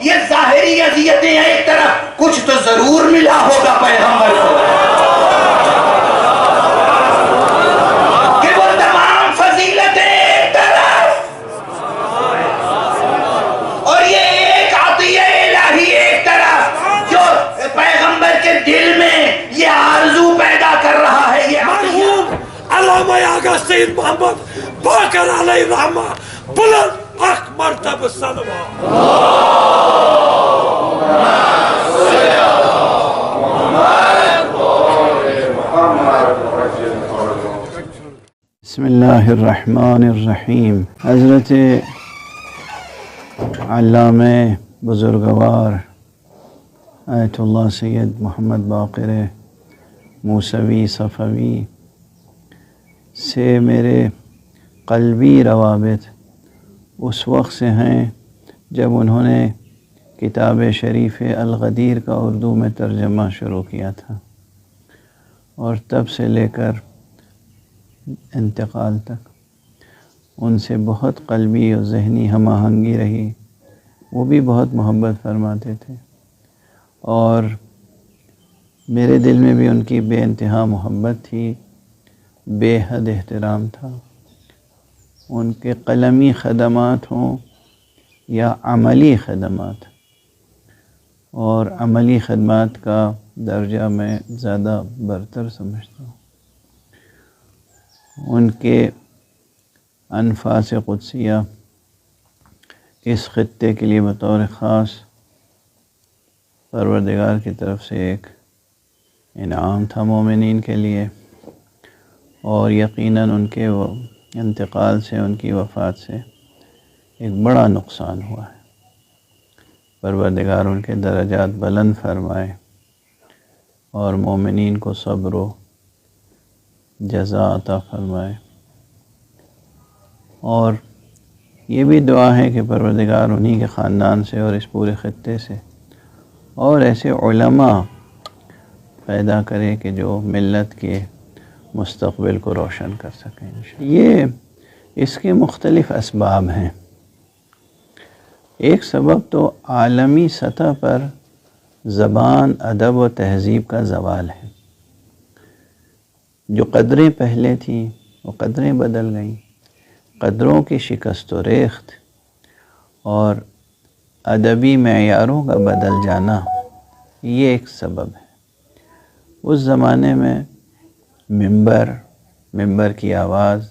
یہ ظاہری اذیتیں ایک طرف، کچھ تو ضرور ملا ہوگا پیغمبر کو کہ وہ تمام فضیلتیں ایک طرف اور یہ ایک عطیہ الہی ایک طرف جو پیغمبر کے دل میں یہ آرزو پیدا کر رہا ہے. یہ مرحوم علامہ آغا سید محمد باقر علیہ الرحمہ بلند حق مرتبہ سلوات. بسم اللہ الرحمن الرحیم. حضرت علامہ بزرگوار آیت اللہ سید محمد باقر موسوی صفوی سے میرے قلبی روابط اس وقت سے ہیں جب انہوں نے کتاب شریف الغدیر کا اردو میں ترجمہ شروع کیا تھا، اور تب سے لے کر انتقال تک ان سے بہت قلبی اور ذہنی ہم آہنگی رہی. وہ بھی بہت محبت فرماتے تھے اور میرے دل میں بھی ان کی بے انتہا محبت تھی، بے حد احترام تھا. ان کے قلمی خدمات ہوں یا عملی خدمات، اور عملی خدمات کا درجہ میں زیادہ برتر سمجھتا ہوں. ان کے انفاس قدسیہ اس خطے کے لیے بطور خاص پروردگار کی طرف سے ایک انعام تھا مومنین کے لیے، اور یقیناً ان کے وہ انتقال سے، ان کی وفات سے ایک بڑا نقصان ہوا ہے. پروردگار ان کے درجات بلند فرمائے اور مومنین کو صبر و جزا عطا فرمائے. اور یہ بھی دعا ہے کہ پروردگار انہی کے خاندان سے اور اس پورے خطے سے اور ایسے علماء پیدا کرے کہ جو ملت کے مستقبل کو روشن کر سکیں. یہ اس کے مختلف اسباب ہیں. ایک سبب تو عالمی سطح پر زبان، ادب و تہذیب کا زوال ہے. جو قدریں پہلے تھیں وہ قدریں بدل گئیں. قدروں کی شکست و ریخت اور ادبی معیاروں کا بدل جانا یہ ایک سبب ہے. اس زمانے میں ممبر کی آواز،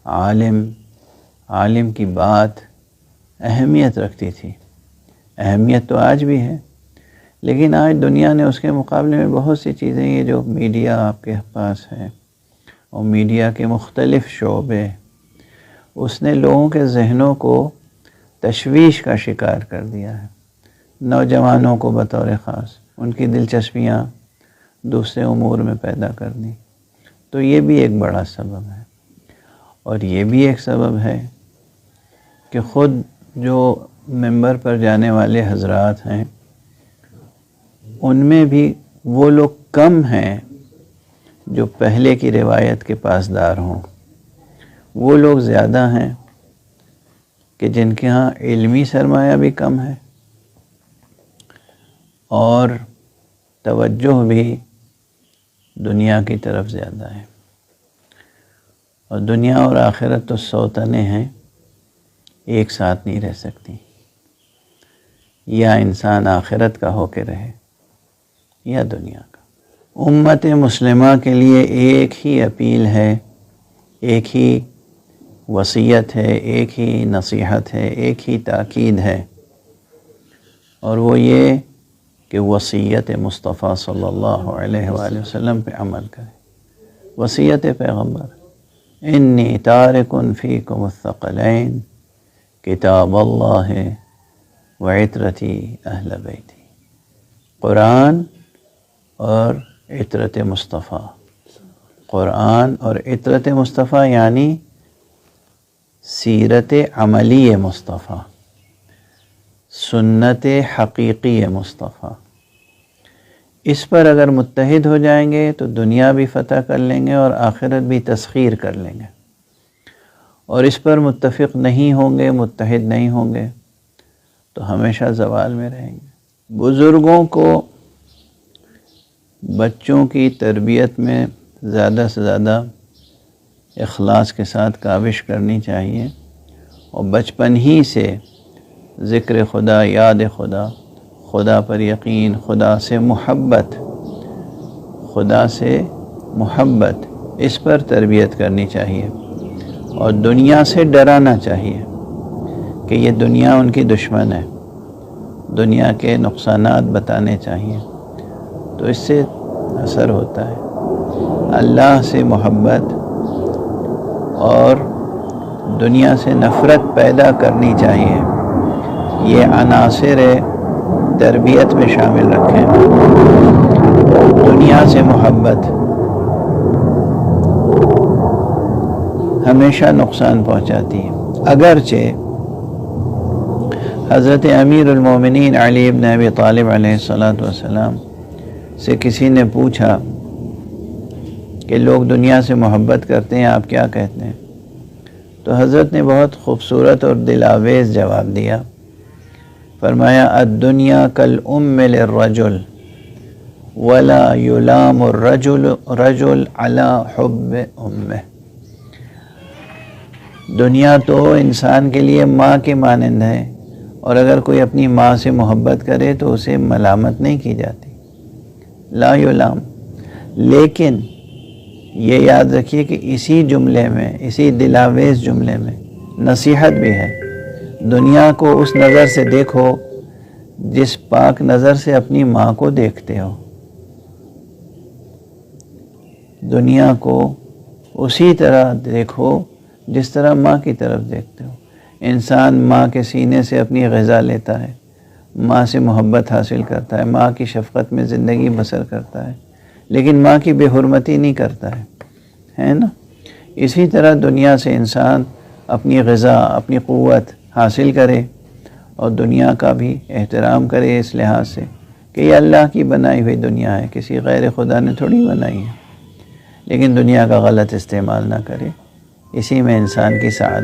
عالم کی بات اہمیت رکھتی تھی. اہمیت تو آج بھی ہے، لیکن آج دنیا نے اس کے مقابلے میں بہت سی چیزیں، یہ جو میڈیا آپ کے پاس ہے اور میڈیا کے مختلف شعبے، اس نے لوگوں کے ذہنوں کو تشویش کا شکار کر دیا ہے. نوجوانوں کو بطور خاص ان کی دلچسپیاں دوسرے امور میں پیدا کر دیں. تو یہ بھی ایک بڑا سبب ہے. اور یہ بھی ایک سبب ہے کہ خود جو ممبر پر جانے والے حضرات ہیں ان میں بھی وہ لوگ کم ہیں جو پہلے کی روایت کے پاسدار ہوں. وہ لوگ زیادہ ہیں کہ جن کے ہاں علمی سرمایہ بھی کم ہے اور توجہ بھی دنیا کی طرف زیادہ ہے. اور دنیا اور آخرت تو سوتنیں ہیں، ایک ساتھ نہیں رہ سکتی. یا انسان آخرت کا ہو کے رہے یا دنیا کا. امت مسلمہ کے لیے ایک ہی اپیل ہے، ایک ہی وصیت ہے، ایک ہی نصیحت ہے، ایک ہی تاکید ہے، اور وہ یہ کہ وصیت مصطفیٰ صلی اللہ علیہ وآلہ وسلم پہ عمل کرے. وصیت پیغمبر، انی تارک فیکم الثقلین کتاب اللہ وعطرتی اہل بیتی. قرآن اور عطرت مصطفیٰ. قرآن اور عطرت مصطفیٰ یعنی سیرت عملی مصطفیٰ، سنت حقیقی مصطفیٰ. اس پر اگر متحد ہو جائیں گے تو دنیا بھی فتح کر لیں گے اور آخرت بھی تسخیر کر لیں گے. اور اس پر متفق نہیں ہوں گے، متحد نہیں ہوں گے تو ہمیشہ زوال میں رہیں گے۔ بزرگوں کو بچوں کی تربیت میں زیادہ سے زیادہ اخلاص کے ساتھ کاوش کرنی چاہیے، اور بچپن ہی سے ذکر خدا، یاد خدا، خدا پر یقین، خدا سے محبت اس پر تربیت کرنی چاہیے، اور دنیا سے ڈرانا چاہیے کہ یہ دنیا ان کی دشمن ہے، دنیا کے نقصانات بتانے چاہیے، تو اس سے اثر ہوتا ہے۔ اللہ سے محبت اور دنیا سے نفرت پیدا کرنی چاہیے، یہ عناصر تربیت میں شامل رکھیں۔ دنیا سے محبت ہمیشہ نقصان پہنچاتی ہے۔ اگرچہ حضرت امیر المومنین علی بن ابی طالب علیہ السلام سے کسی نے پوچھا کہ لوگ دنیا سے محبت کرتے ہیں، آپ کیا کہتے ہیں؟ تو حضرت نے بہت خوبصورت اور دلاویز جواب دیا، فرمایا الدنیا کالام للرجل ولا یلام الرجل علی حب امہ۔ دنیا تو انسان کے لیے ماں کے مانند ہے، اور اگر کوئی اپنی ماں سے محبت کرے تو اسے ملامت نہیں کی جاتی، لا یلام۔ لیکن یہ یاد رکھیے کہ اسی جملے میں، اسی دلاویز جملے میں نصیحت بھی ہے۔ دنیا کو اس نظر سے دیکھو جس پاک نظر سے اپنی ماں کو دیکھتے ہو، دنیا کو اسی طرح دیکھو جس طرح ماں کی طرف دیکھتے ہو۔ انسان ماں کے سینے سے اپنی غذا لیتا ہے، ماں سے محبت حاصل کرتا ہے، ماں کی شفقت میں زندگی بسر کرتا ہے، لیکن ماں کی بے حرمتی نہیں کرتا ہے نا؟ اسی طرح دنیا سے انسان اپنی غذا، اپنی قوت حاصل کرے، اور دنیا کا بھی احترام کرے اس لحاظ سے کہ یہ اللہ کی بنائی ہوئی دنیا ہے، کسی غیر خدا نے تھوڑی بنائی ہے، لیکن دنیا کا غلط استعمال نہ کرے، اسی میں انسان کی سعادت